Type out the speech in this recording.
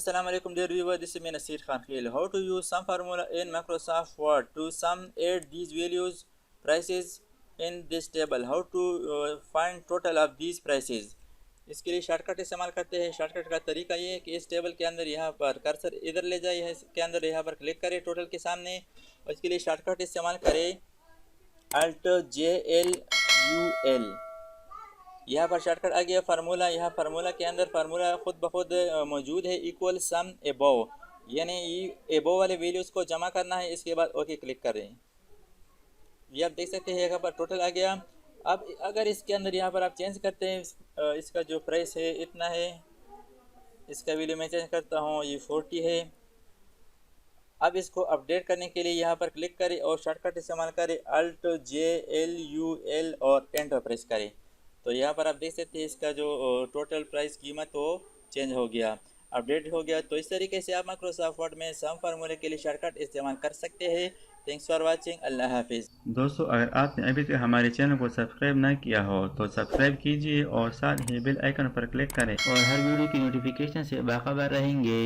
Assalamu alaikum dear viewer, this is me Nasir Khan Khil. How to use sum formula in Microsoft Word to sum add these values prices in this table. How to find total of these prices. इसके लिए shortcut इस्तेमाल करते हैं। Shortcut का तरीका ये है कि इस टेबल के अंदर यहाँ पर कर्सर इधर ले जाइए, इसके अंदर यहाँ पर क्लिक करें टोटल के सामने, और इसके लिए शॉर्टकट इस्तेमाल करें AltJLUL। यहाँ पर शॉर्टकट आ गया फार्मूला। यहाँ फार्मूला के अंदर फार्मूला खुद ब खुद मौजूद है, इक्वल सम एबोव, यानी एबोव वाले वैल्यूज़ को जमा करना है। इसके बाद ओके क्लिक करें। ये आप देख सकते हैं यहाँ पर टोटल आ गया। अब अगर इसके अंदर यहाँ पर आप चेंज करते हैं, इसका जो प्राइस है इतना है, इसका वैल्यू मैं चेंज करता हूँ, ये 40 है। अब इसको अपडेट करने के लिए यहाँ पर क्लिक करें और शॉर्टकट इस्तेमाल करें AltJLUL और एंटर प्रेस करें। तो यहाँ पर आप देख सकते हैं इसका जो टोटल प्राइस कीमत वो चेंज हो गया, अपडेट हो गया। तो इस तरीके से आप माइक्रोसॉफ्ट वर्ड में सम फार्मूले के लिए शॉर्टकट इस्तेमाल कर सकते हैं। Thanks for watching. अल्लाह हाफिज़। दोस्तों, अगर आपने अभी तक हमारे चैनल को सब्सक्राइब ना किया हो तो सब्सक्राइब कीजिए और साथ ही बेल आइकन पर क्लिक करें और हर वीडियो की नोटिफिकेशन से बाखबर रहेंगे।